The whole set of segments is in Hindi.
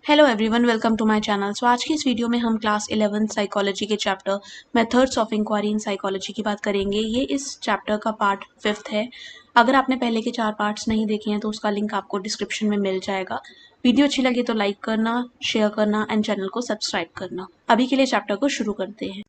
Hello everyone, welcome to my channel. So आज की इस वीडियो में हम क्लास 11 साइकोलॉजी के chapter methods of inquiry in psychology की बात करेंगे। ये इस चैप्टर का पार्ट 5th है। अगर आपने पहले के 4 पार्ट्स नहीं देखे हैं तो उसका लिंक आपको डिस्क्रिप्शन में मिल जाएगा। वीडियो अच्छी लगी तो लाइक करना, शेयर करना एंड चैनल को सब्सक्राइब करना। अभी के लिए चैप्टर को शुरू करते हैं।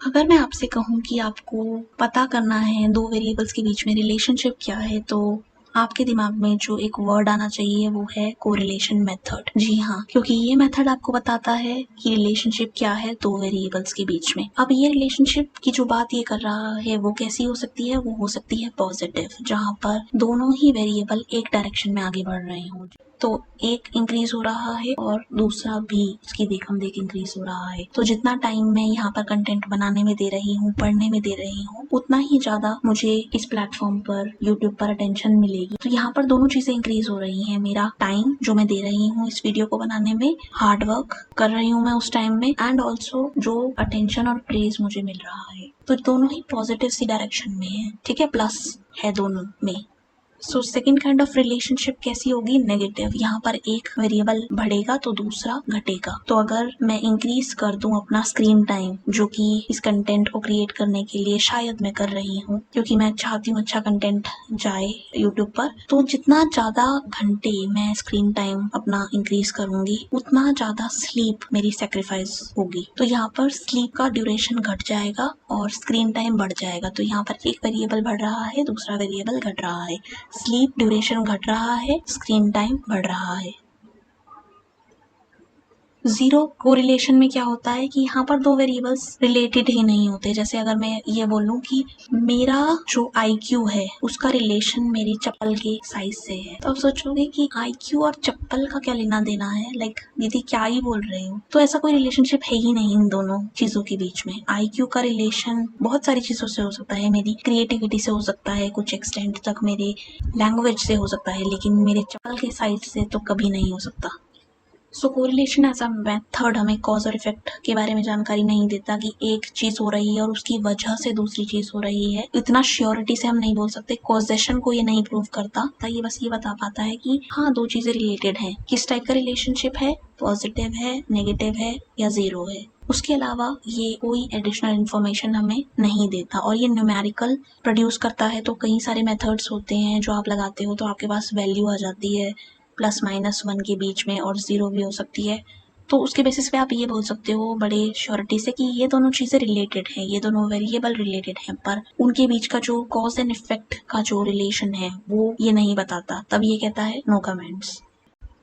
अगर मैं आपसे कहूँ कि आपको पता करना है दो वेरिएबल्स के बीच में रिलेशनशिप क्या है, तो आपके दिमाग में जो एक वर्ड आना चाहिए वो है कोरिलेशन मेथड। जी हाँ, क्योंकि ये मेथड आपको बताता है कि रिलेशनशिप क्या है दो वेरिएबल्स के बीच में। अब ये रिलेशनशिप की जो बात ये कर रहा है वो कैसी हो सकती है? वो हो सकती है पॉजिटिव, जहाँ पर दोनों ही वेरिएबल एक डायरेक्शन में आगे बढ़ रहे हों। तो एक इंक्रीज हो रहा है और दूसरा भी उसकी देखम देख इंक्रीज हो रहा है। तो जितना टाइम मैं यहाँ पर कंटेंट बनाने में दे रही हूँ, पढ़ने में दे रही हूँ, उतना ही ज्यादा मुझे इस प्लेटफॉर्म पर, यूट्यूब पर अटेंशन मिलेगी। तो यहाँ पर दोनों चीजें इंक्रीज हो रही हैं। मेरा टाइम जो मैं दे रही हूँ इस वीडियो को बनाने में, हार्ड वर्क कर रही हूँ मैं उस टाइम में, एंड ऑल्सो जो अटेंशन और प्रेज मुझे मिल रहा है, तो दोनों ही पॉजिटिव सी डायरेक्शन में है। ठीक है, प्लस है दोनों में। So second kind of relationship कैसी होगी? नेगेटिव। यहाँ पर एक वेरिएबल बढ़ेगा तो दूसरा घटेगा। तो अगर मैं इंक्रीज कर दूं अपना स्क्रीन टाइम, जो कि इस कंटेंट को क्रिएट करने के लिए शायद मैं कर रही हूँ, क्योंकि मैं चाहती हूँ अच्छा कंटेंट जाए यूट्यूब पर, तो जितना ज्यादा घंटे मैं स्क्रीन टाइम अपना इंक्रीज करूंगी उतना ज्यादा स्लीप मेरी सेक्रीफाइस होगी। तो यहाँ पर स्लीप का ड्यूरेशन घट जाएगा और स्क्रीन टाइम बढ़ जाएगा। तो यहाँ पर एक वेरिएबल बढ़ रहा है, दूसरा वेरिएबल घट रहा है। स्लीप ड्यूरेशन घट रहा है, स्क्रीन टाइम बढ़ रहा है। जीरो कोरिलेशन में क्या होता है कि यहाँ पर दो वेरिएबल्स रिलेटेड ही नहीं होते। जैसे अगर मैं ये बोलूँ कि मेरा जो IQ है उसका रिलेशन मेरी चप्पल के साइज से है, तो आप सोचोगे कि IQ और चप्पल का क्या लेना देना है, लाइक दीदी क्या ही बोल रहे हो। तो ऐसा कोई रिलेशनशिप है ही नहीं इन दोनों चीजों के बीच में। IQ का रिलेशन बहुत सारी चीजों से हो सकता है, मेरी क्रिएटिविटी से हो सकता है, कुछ एक्सटेंट तक मेरे लैंग्वेज से हो सकता है, लेकिन मेरे चप्पल के साइज से तो कभी नहीं हो सकता। सो कोरिलेशन एज अ मेथड हमें कॉज और इफेक्ट के बारे में जानकारी नहीं देता कि एक चीज हो रही है और उसकी वजह से दूसरी चीज हो रही है। इतना श्योरिटी से हम नहीं बोल सकते। कॉजेशन को ये नहीं प्रूव करता, ये बस ये बता पाता है कि हाँ दो चीजें रिलेटेड हैं। किस टाइप का रिलेशनशिप है, पॉजिटिव है, नेगेटिव है या जीरो है। उसके अलावा ये कोई एडिशनल इन्फॉर्मेशन हमें नहीं देता। और ये न्यूमेरिकल प्रोड्यूस करता है। तो कई सारे मेथड्स होते हैं जो आप लगाते हो तो आपके पास वैल्यू आ जाती है +-1 के बीच में, और 0 भी हो सकती है। तो उसके बेसिस पे आप ये बोल सकते हो बड़े श्योरिटी से कि ये दोनों चीजें रिलेटेड हैं, ये दोनों वेरिएबल रिलेटेड हैं, पर उनके बीच का जो कॉज एंड इफेक्ट का जो रिलेशन है वो ये नहीं बताता। तब ये कहता है नो कमेंट्स।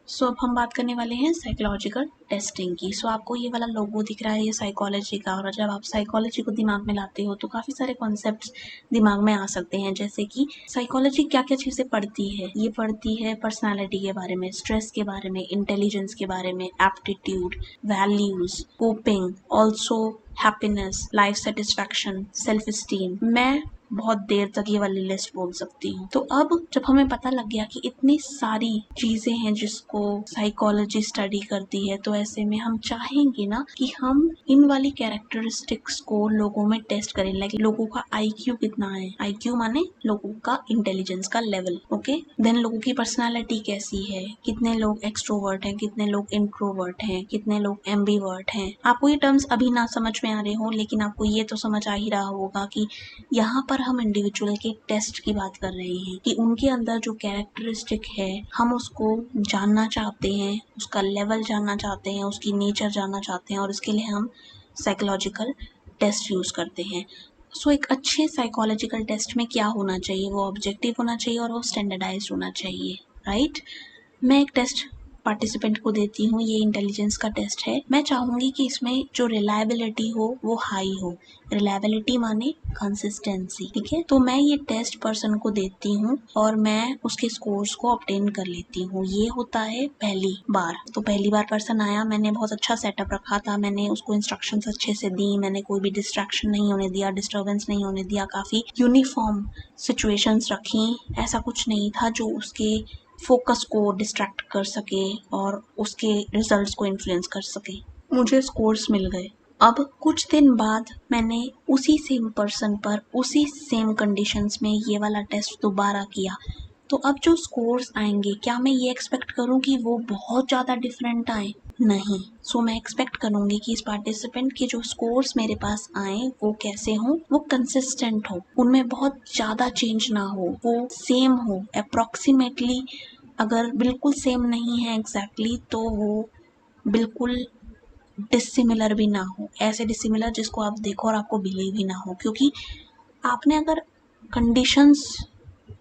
सो अब हम बात करने वाले हैं साइकोलॉजिकल टेस्टिंग की। सो आपको ये वाला लोगो दिख रहा है, ये साइकोलॉजी का। और जब आप साइकोलॉजी को दिमाग में लाते हो तो काफ़ी सारे कॉन्सेप्ट्स दिमाग में आ सकते हैं। जैसे कि साइकोलॉजी क्या क्या चीज़ें पढ़ती है। ये पढ़ती है पर्सनालिटी के बारे में, स्ट्रेस के बारे में, इंटेलिजेंस के बारे में, aptitude, values, coping, also happiness, life satisfaction, self esteem. मैं बहुत देर तक ये वाली लिस्ट बोल सकती हूँ। तो अब जब हमें पता लग गया कि इतनी सारी चीजें हैं जिसको साइकोलॉजी स्टडी करती है, तो ऐसे में हम चाहेंगे ना कि हम इन वाली कैरेक्टरिस्टिक्स को लोगों में टेस्ट करें। लाइक लोगों का IQ कितना है। IQ माने लोगों का इंटेलिजेंस का लेवल। ओके, देन लोगों की पर्सनालिटी कैसी है, कितने लोग एक्सट्रोवर्ट हैं, कितने लोग इंट्रोवर्ट हैं, कितने लोग एम्बीवर्ट हैं। आपको ये टर्म्स अभी ना समझ में आ रहे हो, लेकिन आपको ये तो समझ आ ही रहा होगा कि यहाँ पर हम इंडिविजुअल के टेस्ट की बात कर रहे हैं कि उनके अंदर जो कैरेक्टरिस्टिक है हम उसको जानना चाहते हैं, उसका लेवल जानना चाहते हैं, उसकी नेचर जानना चाहते हैं, और इसके लिए हम साइकोलॉजिकल टेस्ट यूज करते हैं। सो एक अच्छे साइकोलॉजिकल टेस्ट में क्या होना चाहिए? वो ऑब्जेक्टिव होना चाहिए और वो स्टैंडर्डाइज्ड होना चाहिए, राइट। मैं एक टेस्ट पार्टिसिपेंट को देती हूँ, ये इंटेलिजेंस का टेस्ट है। मैं चाहूंगी कि इसमें जो रिलायबिलिटी हो वो हाई हो। रिलायबिलिटी माने कंसिस्टेंसी, ठीक है। तो मैं ये टेस्ट पर्सन को देती हूँ और मैं उसके स्कोर्स को ऑब्टेन कर लेती हूँ। ये होता है पहली बार। तो पहली बार पर्सन आया, मैंने बहुत अच्छा सेटअप रखा था, मैंने उसको इंस्ट्रक्शंस अच्छे से दी, मैंने कोई भी डिस्ट्रैक्शन नहीं होने दिया, डिस्टर्बेंस नहीं होने दिया, काफ़ी यूनिफॉर्म सिचुएशंस रखी। ऐसा कुछ नहीं था जो उसके फोकस को डिस्ट्रैक्ट कर सके और उसके रिजल्ट्स को इन्फ्लुएंस कर सके। मुझे स्कोर्स मिल गए। अब कुछ दिन बाद मैंने उसी सेम पर्सन पर उसी सेम कंडीशंस में ये वाला टेस्ट दोबारा किया, तो अब जो स्कोर्स आएंगे, क्या मैं ये एक्सपेक्ट करूं कि वो बहुत ज़्यादा डिफरेंट आए? नहीं। सो मैं एक्सपेक्ट करूंगी कि इस पार्टिसिपेंट के जो स्कोर्स मेरे पास आए वो कैसे हों, वो कंसिस्टेंट हो, उनमें बहुत ज़्यादा चेंज ना हो, वो सेम हो अप्रॉक्सीमेटली। अगर बिल्कुल सेम नहीं है एग्जैक्टली तो वो बिल्कुल डिसिमिलर भी ना हो, ऐसे डिसिमिलर जिसको आप देखो और आपको बिलीव ही ना हो। क्योंकि आपने अगर कंडीशंस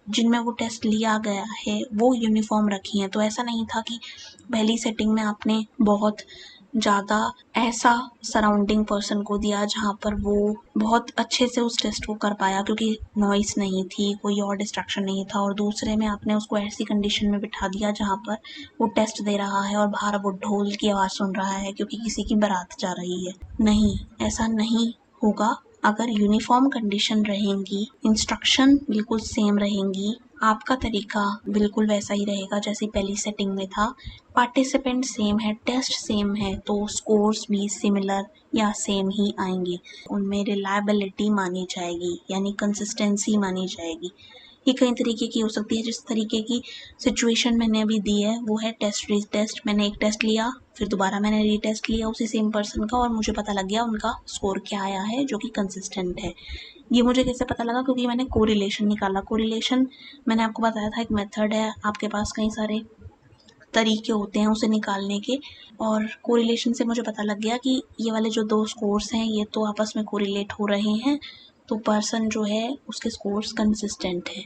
जिनमें वो टेस्ट लिया गया है वो यूनिफॉर्म रखी हैं, तो ऐसा नहीं था कि पहली सेटिंग में आपने बहुत ज़्यादा ऐसा सराउंडिंग पर्सन को दिया जहाँ पर वो बहुत अच्छे से उस टेस्ट को कर पाया क्योंकि नॉइस नहीं थी, कोई और डिस्ट्रैक्शन नहीं था, और दूसरे में आपने उसको ऐसी कंडीशन में बिठा दिया जहाँ पर वो टेस्ट दे रहा है और बाहर वो ढोल की आवाज़ सुन रहा है क्योंकि किसी की बारात जा रही है। नहीं, ऐसा नहीं होगा। अगर यूनिफॉर्म कंडीशन रहेंगी, इंस्ट्रक्शन बिल्कुल सेम रहेंगी, आपका तरीका बिल्कुल वैसा ही रहेगा जैसे पहली सेटिंग में था, पार्टिसिपेंट सेम है, टेस्ट सेम है, तो स्कोर्स भी सिमिलर या सेम ही आएंगे। उनमें रिलायबिलिटी मानी जाएगी, यानी कंसिस्टेंसी मानी जाएगी। ये कई तरीके की हो सकती है। जिस तरीके की सिचुएशन मैंने अभी दी है वो है टेस्ट रीटेस्ट। मैंने एक टेस्ट लिया, फिर दोबारा मैंने रीटेस्ट लिया उसी सेम पर्सन का और मुझे पता लग गया उनका स्कोर क्या आया है जो कि कंसिस्टेंट है। ये मुझे कैसे पता लगा? क्योंकि मैंने कोरिलेशन निकाला। कोरिलेशन मैंने आपको बताया था एक मेथड है, आपके पास कई सारे तरीके होते हैं उसे निकालने के, और कोरिलेशन से मुझे पता लग गया कि ये वाले जो दो स्कोर्स हैं ये तो आपस में कोरिलेट हो रहे हैं, तो पर्सन जो है उसके स्कोर्स कंसिस्टेंट है।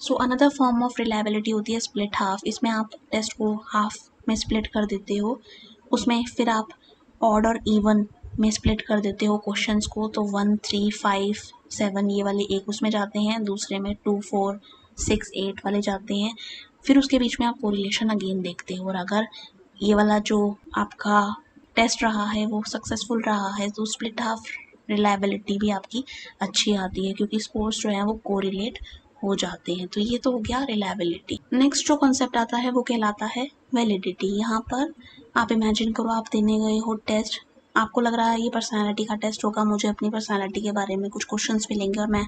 So another form of reliability होती है स्प्लिट हाफ। इसमें आप टेस्ट को हाफ में स्प्लिट कर देते हो, उसमें फिर आप ऑड और इवन में स्प्लिट कर देते हो क्वेश्चंस को, तो 1, 3, 5, 7 ये वाले एक उसमें जाते हैं, दूसरे में 2, 4, 6, 8 वाले जाते हैं। फिर उसके बीच में आप कोरिलेशन अगेन देखते हो, और अगर ये वाला जो आपका टेस्ट रहा है वो सक्सेसफुल रहा है तो स्प्लिट हाफ रिलायबिलिटी भी आपकी अच्छी आती है क्योंकि स्कोर्स जो हैं वो कोरिलेट हो जाते हैं। तो ये तो हो गया रिलायबिलिटी। नेक्स्ट जो कॉन्सेप्ट आता है वो कहलाता है वैलिडिटी। यहाँ पर आप इमेजिन करो आप देने गए हो टेस्ट, आपको लग रहा है ये पर्सनालिटी का टेस्ट होगा, मुझे अपनी पर्सनालिटी के बारे में कुछ क्वेश्चंस मिलेंगे और मैं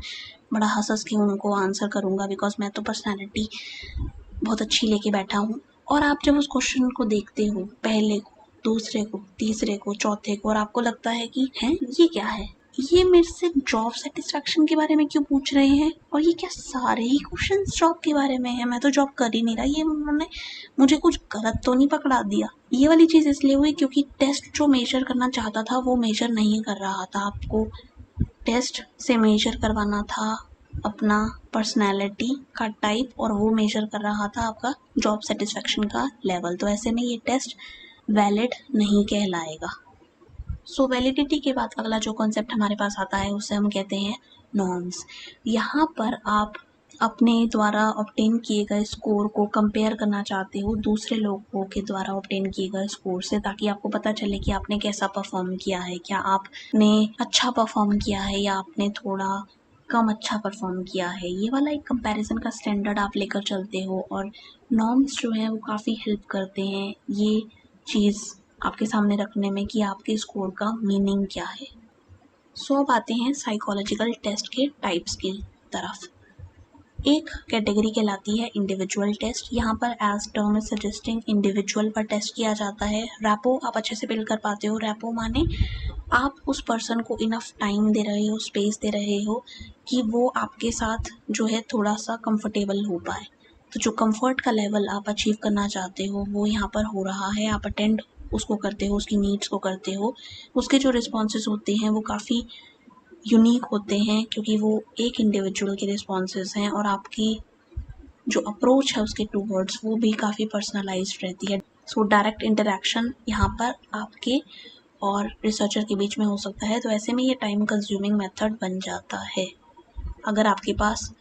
बड़ा हंस के उनको आंसर करूँगा बिकॉज मैं तो पर्सनालिटी बहुत अच्छी लेके बैठा हूँ। और आप जब उस क्वेश्चन को देखते हो, पहले को, दूसरे को, तीसरे को, चौथे को, और आपको लगता है कि हैं ये क्या है, ये मेरे से जॉब सेटिस्फेक्शन के बारे में क्यों पूछ रहे हैं, और ये क्या सारे ही क्वेश्चंस जॉब के बारे में है, मैं तो जॉब कर ही नहीं रहा, ये उन्होंने मुझे कुछ गलत तो नहीं पकड़ा दिया। ये वाली चीज़ इसलिए हुई क्योंकि टेस्ट जो मेजर करना चाहता था वो मेजर नहीं कर रहा था। आपको टेस्ट से मेजर करवाना था अपना पर्सनैलिटी का टाइप, और वो मेजर कर रहा था आपका जॉब सेटिस्फेक्शन का लेवल। तो ऐसे में ये टेस्ट वैलिड नहीं कहलाएगा। सो वैलिडिटी के बाद अगला जो कॉन्सेप्ट हमारे पास आता है उसे हम कहते हैं नॉर्म्स। यहाँ पर आप अपने द्वारा ऑब्टेन किए गए स्कोर को कंपेयर करना चाहते हो दूसरे लोगों के द्वारा ऑब्टेन किए गए स्कोर से, ताकि आपको पता चले कि आपने कैसा परफॉर्म किया है, क्या आपने अच्छा परफॉर्म किया है या आपने थोड़ा कम अच्छा परफॉर्म किया है। ये वाला एक कंपैरिजन का स्टैंडर्ड आप लेकर चलते हो, और नॉर्म्स जो हैं वो काफ़ी हेल्प करते हैं ये चीज़ आपके सामने रखने में कि आपके स्कोर का मीनिंग क्या है। सो अब आते हैं साइकोलॉजिकल टेस्ट के टाइप्स की तरफ। एक कैटेगरी कहलाती है इंडिविजुअल टेस्ट। यहाँ पर as term is suggesting individual पर टेस्ट किया जाता है। रैपो आप अच्छे से बिल्ड कर पाते हो। रैपो माने आप उस पर्सन को इनफ टाइम दे रहे हो, स्पेस दे रहे हो कि वो आपके साथ जो है थोड़ा सा कंफर्टेबल हो पाए। तो जो कंफर्ट का लेवल आप अचीव करना चाहते हो वो यहाँ पर हो रहा है। आप अटेंड उसको करते हो, उसकी नीड्स को करते हो। उसके जो रिस्पॉन्सेज होते हैं वो काफ़ी यूनिक होते हैं क्योंकि वो एक इंडिविजुअल के रिस्पॉन्सेज हैं, और आपकी जो अप्रोच है उसके टूवर्ड्स वो भी काफ़ी पर्सनलाइज्ड रहती है। सो डायरेक्ट इंटरेक्शन यहाँ पर आपके और रिसर्चर के बीच में हो सकता है। तो ऐसे में ये टाइम कंज्यूमिंग मेथड बन जाता है। अगर आपके पास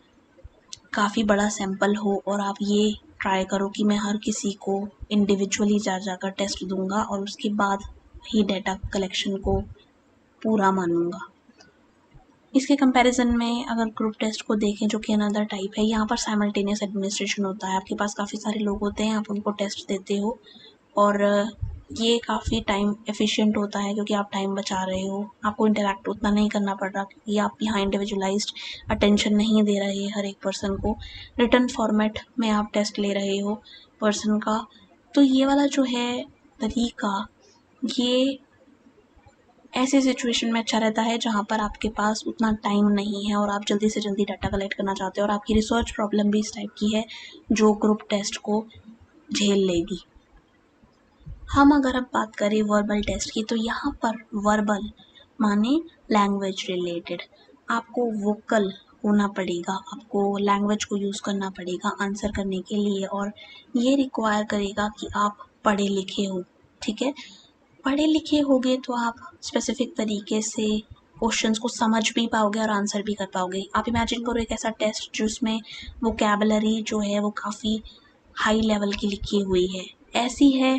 काफ़ी बड़ा सैंपल हो और आप ये ट्राई करो कि मैं हर किसी को इंडिविजुअली जाकर टेस्ट दूंगा और उसके बाद ही डेटा कलेक्शन को पूरा मानूंगा। इसके कंपैरिजन में अगर ग्रुप टेस्ट को देखें जो कि अनदर टाइप है, यहाँ पर साइमल्टेनियस एडमिनिस्ट्रेशन होता है। आपके पास काफ़ी सारे लोग होते हैं, आप उनको टेस्ट देते हो और ये काफ़ी टाइम एफिशिएंट होता है क्योंकि आप टाइम बचा रहे हो, आपको इंटरैक्ट उतना नहीं करना पड़ रहा क्योंकि आप यहाँ इंडिविजुअलाइज्ड अटेंशन नहीं दे रहे हर एक पर्सन को, रिटन फॉर्मेट में आप टेस्ट ले रहे हो पर्सन का। तो ये वाला जो है तरीका, ये ऐसे सिचुएशन में अच्छा रहता है जहाँ पर आपके पास उतना टाइम नहीं है और आप जल्दी से जल्दी डाटा कलेक्ट करना चाहते हो और आपकी रिसर्च प्रॉब्लम भी इस टाइप की है जो ग्रुप टेस्ट को झेल लेगी। हम अगर अब बात करें वर्बल टेस्ट की, तो यहाँ पर वर्बल माने लैंग्वेज रिलेटेड, आपको वोकल होना पड़ेगा, आपको लैंग्वेज को यूज़ करना पड़ेगा आंसर करने के लिए और ये रिक्वायर करेगा कि आप पढ़े लिखे हो। ठीक है, पढ़े लिखे होगे तो आप स्पेसिफिक तरीके से क्वेश्चंस को समझ भी पाओगे और आंसर भी कर पाओगे। आप इमेजिन करो एक ऐसा टेस्ट जिसमें वोकैबुलरी जो है वो काफ़ी हाई लेवल की लिखी हुई है, ऐसी है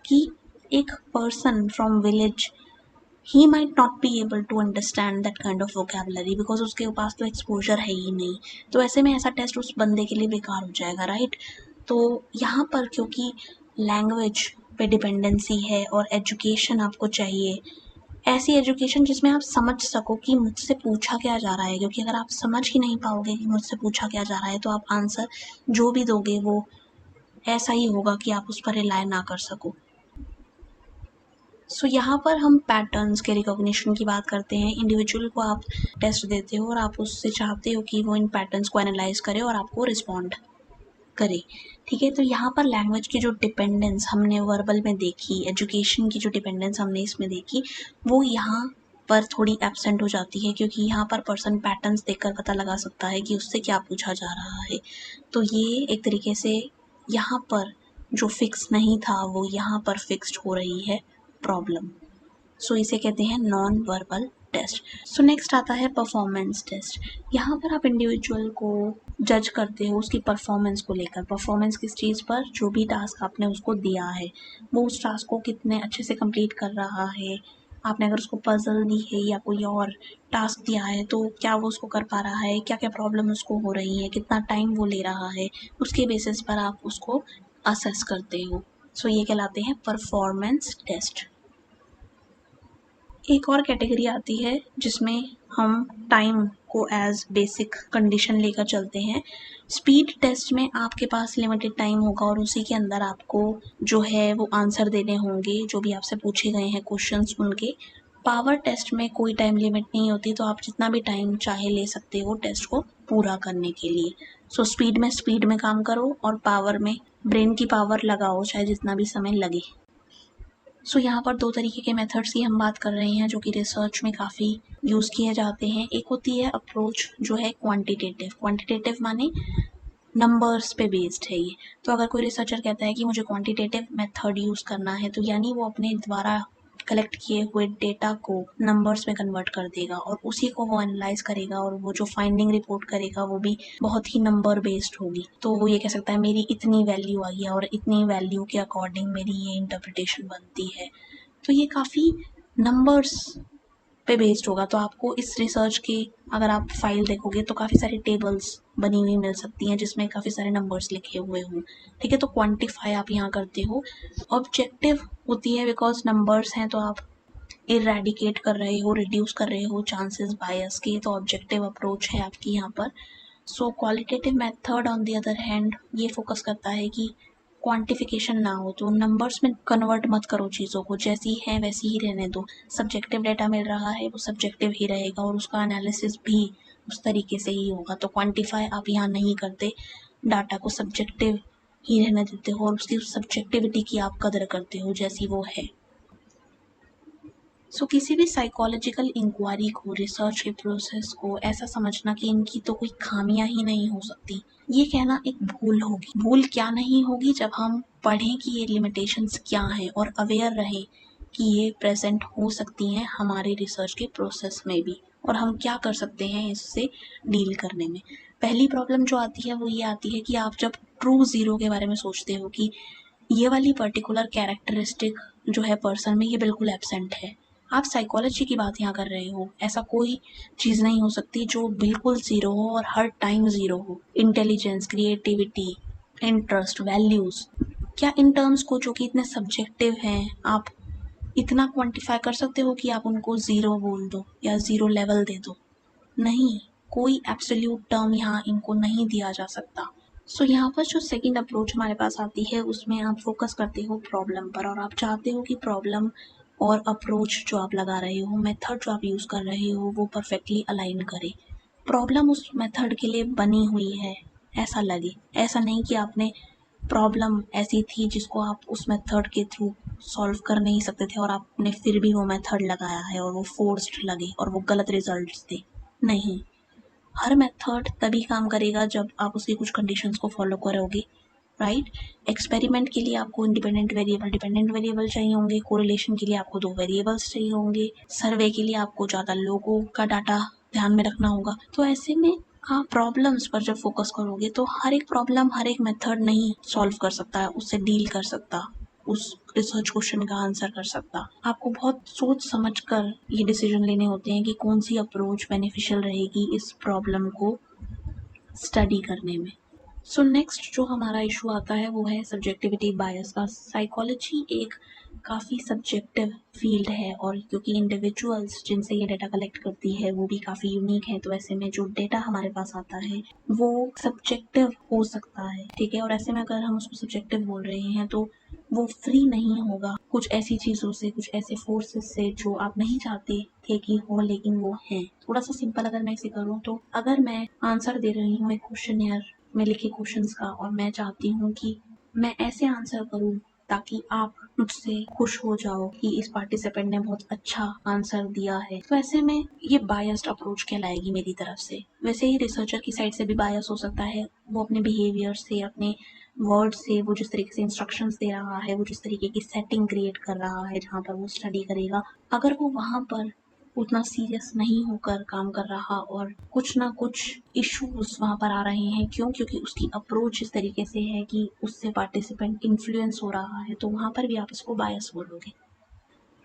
कि एक person from village he might not be able to understand that kind of vocabulary because उसके पास तो एक्सपोजर है ही नहीं। तो ऐसे में ऐसा टेस्ट उस बंदे के लिए बेकार हो जाएगा, राइट। तो यहाँ पर क्योंकि लैंग्वेज पे डिपेंडेंसी है और एजुकेशन आपको चाहिए, ऐसी एजुकेशन जिसमें आप समझ सको कि मुझसे पूछा क्या जा रहा है, क्योंकि अगर आप समझ ही नहीं पाओगे कि मुझसे पूछा क्या जा रहा है तो आप आंसर जो भी दोगे वो ऐसा ही होगा कि आप उस पर रिलाय ना कर सको। सो यहाँ पर हम पैटर्न्स के रिकॉग्निशन की बात करते हैं। इंडिविजुअल को आप टेस्ट देते हो और आप उससे चाहते हो कि वो इन पैटर्न्स को एनालाइज करे और आपको रिस्पॉन्ड करे। ठीक है, तो यहाँ पर लैंग्वेज की जो डिपेंडेंस हमने वर्बल में देखी, एजुकेशन की जो डिपेंडेंस हमने इसमें देखी, वो यहाँ पर थोड़ी एब्सेंट हो जाती है क्योंकि यहाँ पर पर्सन पैटर्न्स देखकर पता लगा सकता है कि उससे क्या पूछा जा रहा है। तो ये एक तरीके से यहाँ पर जो फिक्स नहीं था वो यहाँ पर फिक्स्ड हो रही है प्रॉब्लम। सो इसे कहते हैं non verbal test. So next आता है परफॉर्मेंस टेस्ट। यहाँ पर आप इंडिविजुअल को जज करते हो उसकी परफॉर्मेंस को लेकर। परफॉर्मेंस किस चीज़ पर? जो भी टास्क आपने उसको दिया है वो उस टास्क को कितने अच्छे से कंप्लीट कर रहा है। आपने अगर उसको पजल दी है या कोई और टास्क दिया है तो क्या वो उसको कर पा रहा है, क्या क्या प्रॉब्लम उसको हो रही है, कितना टाइम वो ले रहा है, उसके बेसिस पर आप उसको असेस करते हो। सो ये कहलाते हैं परफॉर्मेंस टेस्ट। एक और कैटेगरी आती है जिसमें हम टाइम को एज बेसिक कंडीशन लेकर चलते हैं। स्पीड टेस्ट में आपके पास लिमिटेड टाइम होगा और उसी के अंदर आपको जो है वो आंसर देने होंगे जो भी आपसे पूछे गए हैं क्वेश्चंस उनके। पावर टेस्ट में कोई टाइम लिमिट नहीं होती, तो आप जितना भी टाइम चाहे ले सकते हो टेस्ट को पूरा करने के लिए। सो स्पीड में काम करो और पावर में ब्रेन की पावर लगाओ, चाहे जितना भी समय लगे। सो यहाँ पर दो तरीके के मेथड्स की हम बात कर रहे हैं जो कि रिसर्च में काफ़ी यूज़ किए जाते हैं। एक होती है अप्रोच जो है क्वांटिटेटिव माने नंबर्स पे बेस्ड है ये। तो अगर कोई रिसर्चर कहता है कि मुझे क्वांटिटेटिव मेथड यूज़ करना है, तो यानी वो अपने द्वारा कलेक्ट किए हुए डेटा को नंबर्स में कन्वर्ट कर देगा और उसी को वो एनालाइज करेगा और वो जो फाइंडिंग रिपोर्ट करेगा वो भी बहुत ही नंबर बेस्ड होगी। तो वो ये कह सकता है मेरी इतनी वैल्यू आई है और इतनी वैल्यू के अकॉर्डिंग मेरी ये इंटरप्रिटेशन बनती है। तो ये काफ़ी नंबर्स पे बेस्ड होगा। तो आपको इस रिसर्च की अगर आप फाइल देखोगे तो काफ़ी सारी टेबल्स बनी हुई मिल सकती हैं जिसमें काफ़ी सारे नंबर्स लिखे हुए हों। ठीक है, तो क्वांटिफाई आप यहाँ करते हो। ऑब्जेक्टिव होती है बिकॉज नंबर्स हैं तो आप इरेडिकेट कर रहे हो, रिड्यूस कर रहे हो चांसेस बायस के, तो ऑब्जेक्टिव अप्रोच है आपकी यहाँ पर। So qualitative method on the other hand ये फोकस करता है कि क्वांटिफिकेशन ना हो, तो नंबर्स में कन्वर्ट मत करो चीज़ों को, जैसी है वैसी ही रहने दो। सब्जेक्टिव डेटा मिल रहा है वो सब्जेक्टिव ही रहेगा और उसका एनालिसिस भी उस तरीके से ही होगा। तो क्वांटिफाई आप यहाँ नहीं करते, डाटा को सब्जेक्टिव ही रहने देते हो और उसकी सब्जेक्टिविटी की आप कदर करते हो जैसी वो है। सो किसी भी साइकोलॉजिकल इंक्वायरी को, रिसर्च के प्रोसेस को ऐसा समझना कि इनकी तो कोई खामियां ही नहीं हो सकती, ये कहना एक भूल होगी। भूल क्या नहीं होगी? जब हम पढ़ें कि ये लिमिटेशंस क्या हैं और अवेयर रहें कि ये प्रेजेंट हो सकती हैं हमारे रिसर्च के प्रोसेस में भी और हम क्या कर सकते हैं इससे डील करने में। पहली प्रॉब्लम जो आती है वो ये आती है कि आप जब ट्रू ज़ीरो के बारे में सोचते हो कि ये वाली पर्टिकुलर कैरेक्टरिस्टिक जो है पर्सन में ये बिल्कुल एब्सेंट है, आप साइकोलॉजी की बात यहाँ कर रहे हो। ऐसा कोई चीज़ नहीं हो सकती जो बिल्कुल ज़ीरो हो और हर टाइम ज़ीरो हो। इंटेलिजेंस, क्रिएटिविटी, इंटरेस्ट, वैल्यूज़, क्या इन टर्म्स को जो कि इतने सब्जेक्टिव हैं आप इतना क्वांटिफाई कर सकते हो कि आप उनको 0 बोल दो या 0 लेवल दे दो? नहीं, कोई एब्सोल्यूट टर्म यहाँ इनको नहीं दिया जा सकता। सो यहाँ पर जो सेकंड अप्रोच हमारे पास आती है उसमें आप फोकस करते हो प्रॉब्लम पर और आप चाहते हो कि प्रॉब्लम और अप्रोच जो आप लगा रहे हो, मेथड जो आप यूज़ कर रहे हो वो परफेक्टली अलाइन करे। प्रॉब्लम उस मेथड के लिए बनी हुई है ऐसा लगे, ऐसा नहीं कि आपने प्रॉब्लम ऐसी थी जिसको आप उस मेथड के थ्रू सॉल्व कर नहीं सकते थे और आपने फिर भी वो मेथड लगाया है और वो फोर्स्ड लगे और वो गलत रिजल्ट्स थे। नहीं, हर मेथड तभी काम करेगा जब आप उसकी कुछ कंडीशंस को फॉलो करोगे, राइट? एक्सपेरिमेंट के लिए आपको इंडिपेंडेंट वेरिएबल डिपेंडेंट वेरिएबल चाहिए होंगे, कोरिलेशन के लिए आपको 2 वेरिएबल्स चाहिए होंगे, सर्वे के लिए आपको ज़्यादा लोगों का डाटा ध्यान में रखना होगा। तो ऐसे में आप प्रॉब्लम्स पर जब फोकस करोगे तो हर एक प्रॉब्लम हर एक मेथड नहीं सॉल्व कर सकता, उससे डील कर सकता, उस रिसर्च क्वेश्चन का आंसर कर सकता। आपको बहुत सोच समझ कर ये डिसीजन लेने होते हैं कि कौन सी अप्रोच बेनिफिशियल रहेगी इस प्रॉब्लम को स्टडी करने में। सो नेक्स्ट जो हमारा इशू आता है वो है सब्जेक्टिविटी बायस का। साइकोलॉजी एक काफ़ी सब्जेक्टिव फील्ड है और क्योंकि इंडिविजुअल्स जिनसे ये डेटा कलेक्ट करती है वो भी काफ़ी यूनिक है, तो ऐसे में जो डेटा हमारे पास आता है वो सब्जेक्टिव हो सकता है, ठीक है? और ऐसे में अगर हम उसको सब्जेक्टिव बोल रहे हैं तो वो फ्री नहीं होगा कुछ ऐसी चीज़ों से, कुछ ऐसे फोर्सेस से जो आप नहीं चाहते थे कि हो लेकिन वो हैं। थोड़ा सा सिंपल अगर मैं इसे करूँ तो अगर मैं आंसर दे रही हूँ एक क्वेश्चन में लिखे क्वेश्चंस का और मैं चाहती हूँ कि मैं ऐसे आंसर करूँ ताकि आप मुझसे खुश हो जाओ कि इस पार्टिसिपेंट ने बहुत अच्छा आंसर दिया है, तो ऐसे में ये बायस्ड अप्रोच कहलाएगी मेरी तरफ से। वैसे ही रिसर्चर की साइड से भी बायस हो सकता है, वो अपने बिहेवियर से, अपने वर्ड से, वो जिस तरीके से इंस्ट्रक्शंस दे रहा है, वो जिस तरीके की सेटिंग क्रिएट कर रहा है जहाँ पर वो स्टडी करेगा, अगर वो वहाँ पर उतना सीरियस नहीं होकर काम कर रहा और कुछ ना कुछ इश्यूज वहाँ पर आ रहे हैं, क्योंकि उसकी अप्रोच इस तरीके से है कि उससे पार्टिसिपेंट इन्फ्लुएंस हो रहा है, तो वहाँ पर भी आप इसको बायस बोलोगे।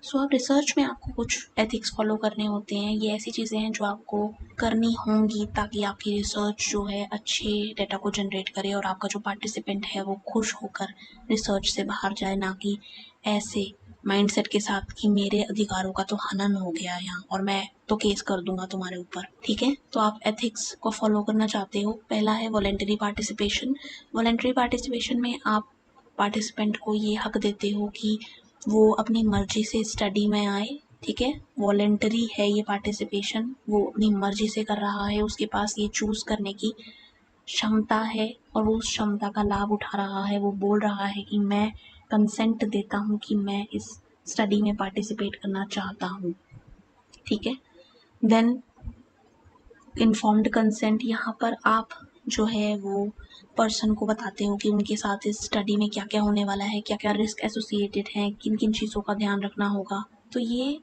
सो आप रिसर्च में आपको कुछ एथिक्स फॉलो करने होते हैं, ये ऐसी चीज़ें हैं जो आपको करनी होंगी ताकि आपकी रिसर्च जो है अच्छे डेटा को जनरेट करे और आपका जो पार्टिसिपेंट है वो खुश होकर रिसर्च से बाहर जाए, ना कि ऐसे माइंडसेट के साथ कि मेरे अधिकारों का तो हनन हो गया है यहाँ और मैं तो केस कर दूंगा तुम्हारे ऊपर, ठीक है? तो आप एथिक्स को फॉलो करना चाहते हो। पहला है वॉलेंटरी पार्टिसिपेशन। वॉलेंटरी पार्टिसिपेशन में आप पार्टिसिपेंट को ये हक देते हो कि वो अपनी मर्जी से स्टडी में आए, ठीक है? वॉलेंटरी है ये पार्टिसिपेशन, वो अपनी मर्जी से कर रहा है, उसके पास ये चूज करने की क्षमता है और वो उस क्षमता का लाभ उठा रहा है। वो बोल रहा है कि मैं कंसेंट देता हूँ कि मैं इस स्टडी में पार्टिसिपेट करना चाहता हूँ, ठीक है? देन इन्फॉर्म्ड कंसेंट, यहाँ पर आप जो है वो पर्सन को बताते हो कि उनके साथ इस स्टडी में क्या क्या होने वाला है, क्या क्या रिस्क एसोसिएटेड हैं, किन किन चीज़ों का ध्यान रखना होगा। तो ये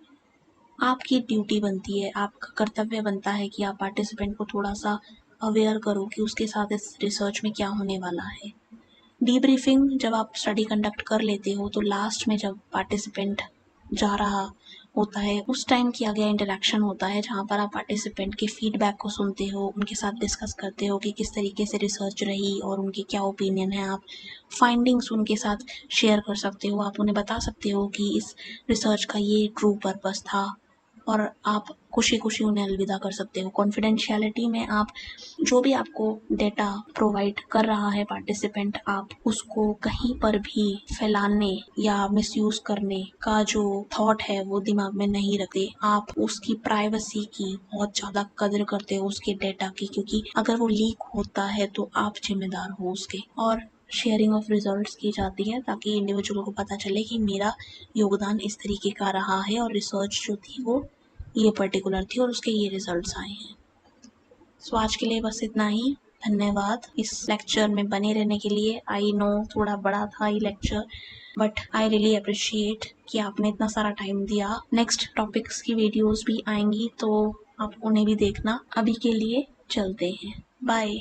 आपकी ड्यूटी बनती है, आपका कर्तव्य बनता है कि आप पार्टिसिपेंट को थोड़ा सा अवेयर करो कि उसके साथ इस रिसर्च में क्या होने वाला है। डीब्रीफिंग, जब आप स्टडी कंडक्ट कर लेते हो तो लास्ट में जब पार्टिसिपेंट जा रहा होता है उस टाइम किया गया इंटरेक्शन होता है जहाँ पर आप पार्टिसिपेंट के फीडबैक को सुनते हो, उनके साथ डिस्कस करते हो कि किस तरीके से रिसर्च रही और उनके क्या ओपिनियन है। आप फाइंडिंग्स उनके साथ शेयर कर सकते हो, आप उन्हें बता सकते हो कि इस रिसर्च का ये ट्रू पर्पस था और आप खुशी खुशी उन्हें अलविदा कर सकते हो। कॉन्फिडेंशियलिटी में आप जो भी आपको डेटा प्रोवाइड कर रहा है पार्टिसिपेंट, आप उसको कहीं पर भी फैलाने या मिसयूज करने का जो थॉट है वो दिमाग में नहीं रखते। आप उसकी प्राइवेसी की बहुत ज़्यादा कदर करते हो उसके डेटा की, क्योंकि अगर वो लीक होता है तो आप जिम्मेदार हो उसके। और शेयरिंग ऑफ रिजल्ट्स की जाती है ताकि इंडिविजुअल को पता चले कि मेरा योगदान इस तरीके का रहा है और रिसर्च जो थी वो ये पर्टिकुलर थी और उसके ये रिजल्ट्स आए हैं। सो आज के लिए बस इतना ही। धन्यवाद इस लेक्चर में बने रहने के लिए। आई नो थोड़ा बड़ा था ये lecture, but I really appreciate कि आपने इतना सारा टाइम दिया। नेक्स्ट टॉपिक्स की वीडियोस भी आएंगी तो आप उन्हें भी देखना। अभी के लिए चलते हैं, बाय।